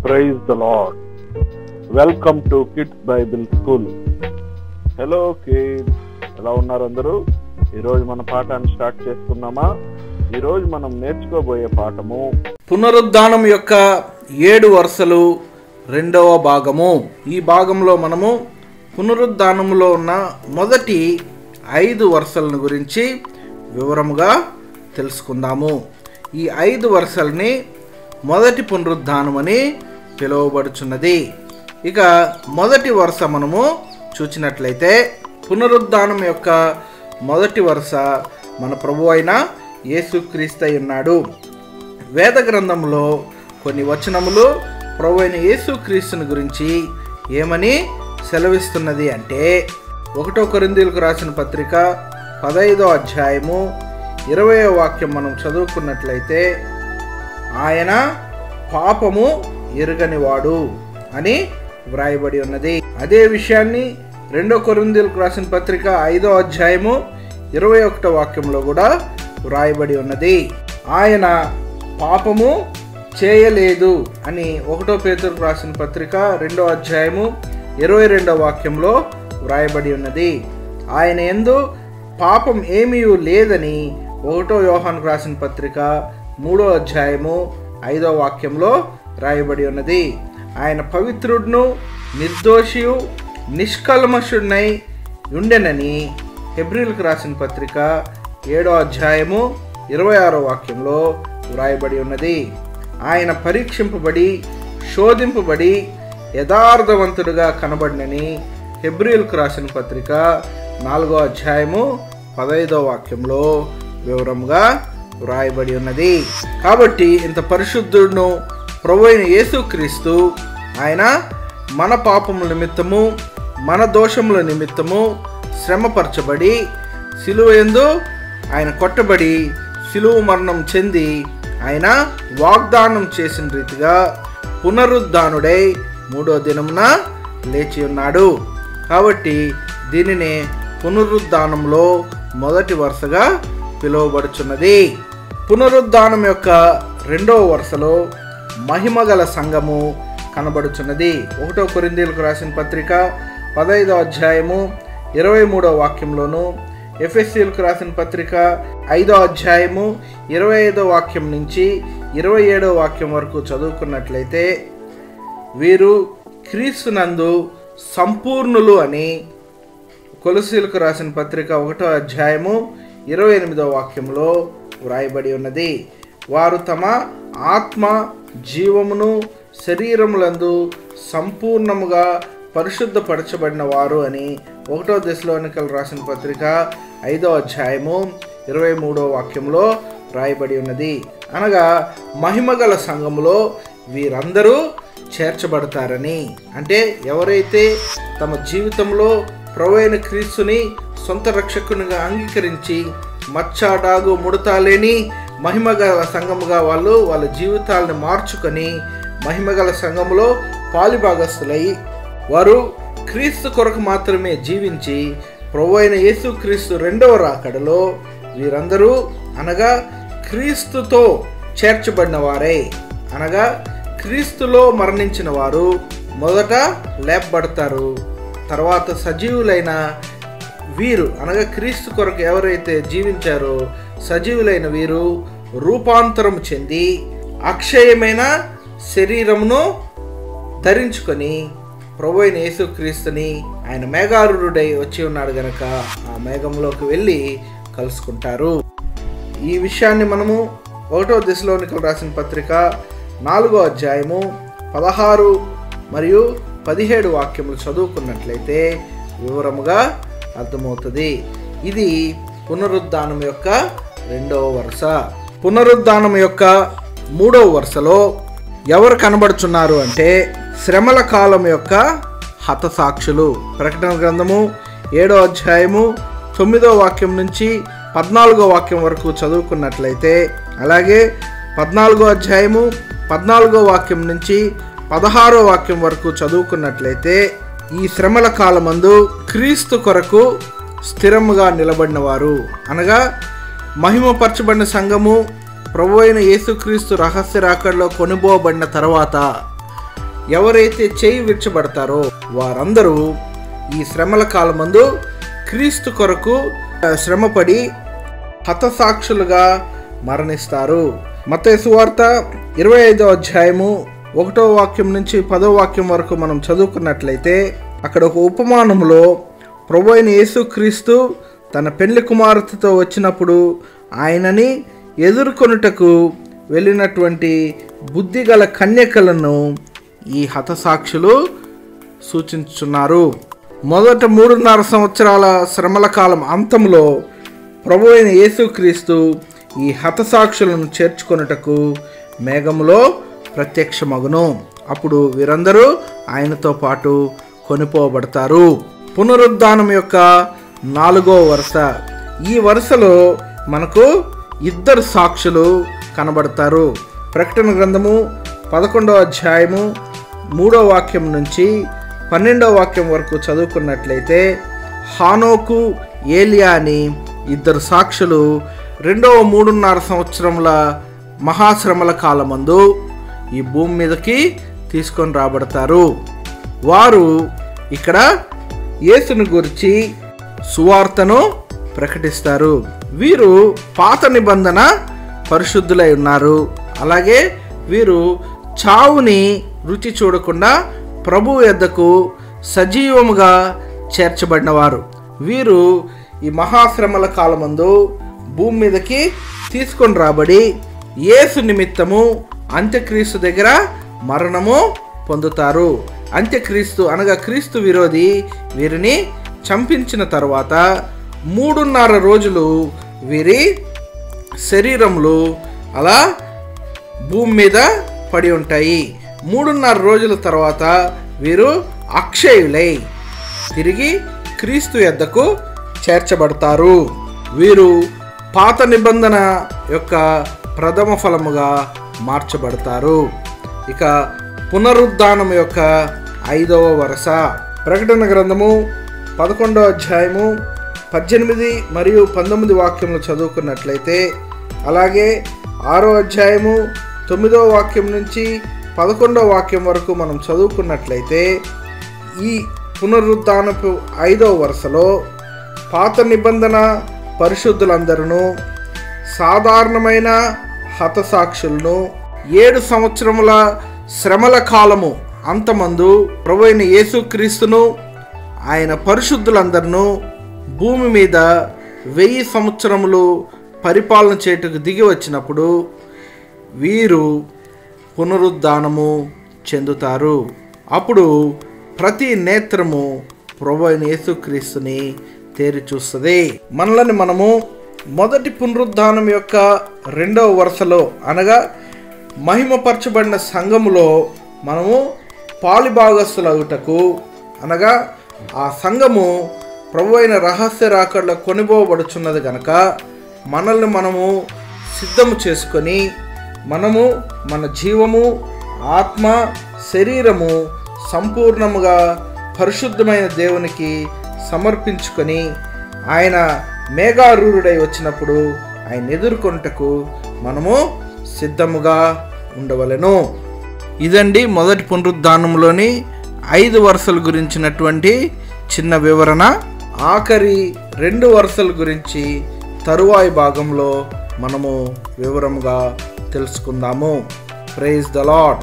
Praise the Lord. Welcome to Kids Bible School. Hello kids. ఎలా ఉన్నారు అందరూ? ఈరోజు మన పాఠాన్ని స్టార్ట్ చేసుకుందామా? ఈరోజు మనం నేర్చుకోబోయే పాఠము పునరుద్ధానం యొక్క 7 వరుసలు 2వ భాగము. ఈ భాగంలో మనము పునరుద్ధానములో ఉన్న మొదటి 5 వరుసలను గురించి వివరముగా తెలుసుకుందాము. ఈ 5 వరుసల్ని మొదటి పునరుద్ధానం అని పిలువబడుచున్నది. ఇక మొదటి వరుస మనము చూచినట్లయితే పునరుద్ధానం యొక్క మొదటి వరుస మన ప్రభు అయిన యేసుక్రీస్తు ఉన్నాడు. వేద గ్రంథంలో కొన్ని వచనములు ప్రభు అయిన యేసుక్రీస్తుని గురించి ఏమని సెలవిస్తున్నది అంటే 1 కొరింథీయులకు రాసిన పత్రిక 15వ అధ్యాయము 20వ వాక్యం మనం చదువుకున్నట్లయితే ఆయన పాపము ఎరుగనివాడు అని వ్రాయబడి ఉన్నది. అదే విషయాన్ని 2 కొరింథీయులకు రాసిన పత్రిక 5వ అధ్యాయము 21వ వాక్యంలో కూడా వ్రాయబడి ఉన్నది. ఆయన పాపము చేయలేదు అని 1 పేతురుకు రాసిన పత్రిక 2వ అధ్యాయము 22వ వాక్యంలో వ్రాయబడి ఉన్నది. ఆయన యందు పాపం ఏమీ లేదని 1 యోహానుకు రాసిన పత్రిక 3వ అధ్యాయము 5వ వాక్యంలో రాయబడి ఉన్నది. ఆయన పవిత్రుడును నిర్దోషియు నిష్కల్మషుడై ఉండెనని హెబ్రీయులకు రాసిన పత్రిక 7వ అధ్యాయము 26వ వాక్యంలో వ్రాయబడి ఉన్నది. ఆయన పరీక్షింపబడి శోధింపబడి యథార్థవంతుడుగా కనబడినని హెబ్రీయులకు రాసిన పత్రిక 4వ అధ్యాయము 15వ వాక్యంలో వివరంగా వ్రాయబడి ఉన్నది. కాబట్టి ఇంత పరిశుద్ధుడును ప్రభు అయిన యేసుక్రీస్తు ఆయన మన పాపముల నిమిత్తము మన దోషముల నిమిత్తము శ్రమపరచబడి సిలువ యందు ఆయన కొట్టబడి సిలువ మరణం చెంది ఆయన వాగ్దానం చేసిన రీతిగా పునరుద్ధానుడై 3వ దినమున లేచి ఉన్నాడు. కాబట్టి దీనినే పునరుద్ధానంలో మొదటి వరుసగా పిలువబడుచున్నది. పునరుద్ధానం యొక్క 2వ వరుసలో మహిమగల సంఘము కనబడుచున్నది. 1 కొరింథీయులకు రాసిన పత్రిక 15వ అధ్యాయము 23వ వాక్యంలోను ఎఫెసీయులకు రాసిన పత్రిక 5వ అధ్యాయము 25వ వాక్యం నుంచి 27వ వాక్యం వరకు చదువుకున్నట్లయితే వీరు క్రీస్తునందు సంపూర్ణులు అని కొలొస్సీయులకు రాసిన పత్రిక 1వ అధ్యాయము 28వ వాక్యంలో వ్రాయబడి ఉన్నది. వారు తమ ఆత్మ జీవమును శరీరములందు సంపూర్ణముగా పరిశుద్ధపరచబడిన వారు అని 1 దెస్సలోనికలు రాసిన పత్రిక 5వ అధ్యాయము 23వ వాక్యంలో రాయబడి ఉన్నది. అనగా మహిమగల సంఘములో వీరందరూ చేర్చబడతారని, అంటే ఎవరైతే తమ జీవితంలో ప్రభు అయిన క్రీస్తుని సొంత రక్షకునిగా అంగీకరించి మచ్చాడాగు ముడతాలేని మహిమగల సంఘముగా వాళ్ళ జీవితాలను మార్చుకొని మహిమగల సంఘములో పాలిభాగస్తులై వారు క్రీస్తు కొరకు మాత్రమే జీవించి ప్రభు అయిన యేసుక్రీస్తు 2వ రాకడలో వీరందరూ అనగా క్రీస్తుతో చేర్చబడిన వారే, అనగా క్రీస్తులో మరణించిన వారు మొదట లేపబడతారు. తర్వాత సజీవులైన వీరు అనగా క్రీస్తు కొరకు ఎవరైతే జీవించారో సజీవులైన వీరు రూపాంతరం చెంది అక్షయమైన శరీరమును ధరించుకొని ప్రభు అయిన యేసుక్రీస్తుని ఆయన మేఘారూఢుడై వచ్చి ఉన్నాడు గనక ఆ మేఘంలోకి వెళ్ళి కలుసుకుంటారు. ఈ విషయాన్ని మనము 1 దెస్సలోనికలు రాసిన పత్రిక 4వ అధ్యాయము 16 మరియు 17 వాక్యములు చదువుకున్నట్లయితే వివరముగా అర్థమవుతుంది. ఇది పునరుద్ధానం యొక్క 2వ వరుస. పునరుద్ధానం యొక్క 3వ వరుసలో ఎవరు కనబడుచున్నారు అంటే శ్రమల కాలం యొక్క హతసాక్షులు. ప్రకటన గ్రంథము 7వ అధ్యాయము 9వ వాక్యం నుంచి 14వ వాక్యం వరకు చదువుకున్నట్లయితే, అలాగే 14వ అధ్యాయము 14వ వాక్యం నుంచి 16వ వాక్యం వరకు చదువుకున్నట్లయితే ఈ శ్రమల కాలమందు క్రీస్తు కొరకు స్థిరముగా నిలబడిన వారు అనగా మహిమపరచబడిన సంఘము ప్రభు అయిన యేసుక్రీస్తు రహస్య రాకడలో కొనుబోబడిన తర్వాత ఎవరైతే చేయి విడిచబడతారో వారందరూ ఈ శ్రమల కాలమందు క్రీస్తు కొరకు శ్రమపడి హతసాక్షులుగా మరణిస్తారు. మత్తయి సువార్త 25వ అధ్యాయము 1వ వాక్యం నుంచి 10వ వాక్యం వరకు మనం చదువుకున్నట్లయితే అక్కడ ఒక ఉపమానంలో ప్రభువైన యేసుక్రీస్తు తన పెళ్లి కుమార్తెతో వచ్చినప్పుడు ఆయనని ఎదుర్కొనుటకు వెళ్ళినటువంటి బుద్ధిగల కన్యకలను ఈ హతసాక్షులు సూచించుచున్నారు. మొదట 3.5 సంవత్సరాల శ్రమల కాలం అంతంలో ప్రభువైన యేసుక్రీస్తు ఈ హతసాక్షులను చేర్చుకొనుటకు మేఘములో ప్రత్యక్షమగును. అప్పుడు వీరందరూ ఆయనతో పాటు కొనిపోబడతారు. పునరుద్ధానం యొక్క 4వ వరుస. ఈ వరుసలో మనకు 2 సాక్షులు కనబడతారు. ప్రకటన గ్రంథము 11వ అధ్యాయము 3వ వాక్యం నుంచి 12వ వాక్యం వరకు చదువుకున్నట్లయితే హానోకు, ఏలియా అని 2 సాక్షులు 2వ 3.5 సంవత్సరముల మహాశ్రమల కాలమందు ఈ భూమి మీదకి తీసుకొని రాబడతారు. వారు ఇక్కడ యేసుని గురించి సువార్తను ప్రకటిస్తారు. వీరు పాత నిబంధన పరిశుద్ధులై ఉన్నారు. అలాగే వీరు చావుని రుచి చూడకుండా ప్రభు యొద్దకు సజీవముగా చేర్చబడినవారు. వీరు ఈ మహాశ్రమల కాలమందు భూమి మీదకి తీసుకొని రాబడి యేసు నిమిత్తము అంత్యక్రీస్తు దగ్గర మరణము పొందుతారు. అంత్యక్రీస్తు అనగా క్రీస్తు విరోధి వీరిని చంపించిన తర్వాత 3.5 రోజులు వీరి శరీరములు అలా భూమి మీద పడి ఉంటాయి. 3.5 రోజుల తర్వాత వీరు అక్షయులై తిరిగి క్రీస్తు యొద్దకు చేర్చబడతారు. వీరు పాత నిబంధన యొక్క ప్రథమ ఫలముగా మార్చబడతారు. ఇక పునరుద్ధానం యొక్క 5వ వరుస. ప్రకటన గ్రంథము 11వ అధ్యాయము 18 మరియు 19 వాక్యములు చదువుకున్నట్లయితే, అలాగే 6వ అధ్యాయము 9వ వాక్యం నుంచి 11వ వాక్యం వరకు మనం చదువుకున్నట్లయితే ఈ పునరుద్ధానపు 5వ వరుసలో పాత నిబంధన పరిశుద్ధులందరూ సాధారణమైన హతసాక్షులను 7 సంవత్సరముల శ్రమల కాలము అంతమందు ప్రభువైన యేసుక్రీస్తును ఆయన పరిశుద్ధులందరినూ భూమి మీద 1000 సంవత్సరములు పరిపాలన చేయుటకు దిగి వచ్చినప్పుడు వీరు పునరుద్ధానము చెందుతారు. అప్పుడు ప్రతి నేత్రము ప్రభువైన యేసుక్రీస్తుని తేరి చూస్తుంది. మనల్ని మనము మొదటి పునరుద్ధానం యొక్క 2వ వరుసలో అనగా మహిమపరచబడిన సంఘములో మనము పాలిభాగస్తులగుటకు అనగా ఆ సంఘము ప్రభువైన రహస్య రాకడలో కొనిపోబడుచున్నది కనుక మనల్ని మనము సిద్ధము చేసుకొని మనము మన జీవము, ఆత్మ, శరీరము సంపూర్ణముగా పరిశుద్ధమైన దేవునికి సమర్పించుకొని ఆయన మేఘారూఢుడై వచ్చినప్పుడు ఆయన ఎదుర్కొంటకు మనము సిద్ధముగా ఉండవలెను. ఇదండి మొదటి పునరుద్ధానంలోని 5 వరుసల గురించినటువంటి చిన్న వివరణ. ఆఖరి 2 వరుసల గురించి తరువాయి భాగంలో మనము వివరముగా తెలుసుకుందాము. Praise the lord.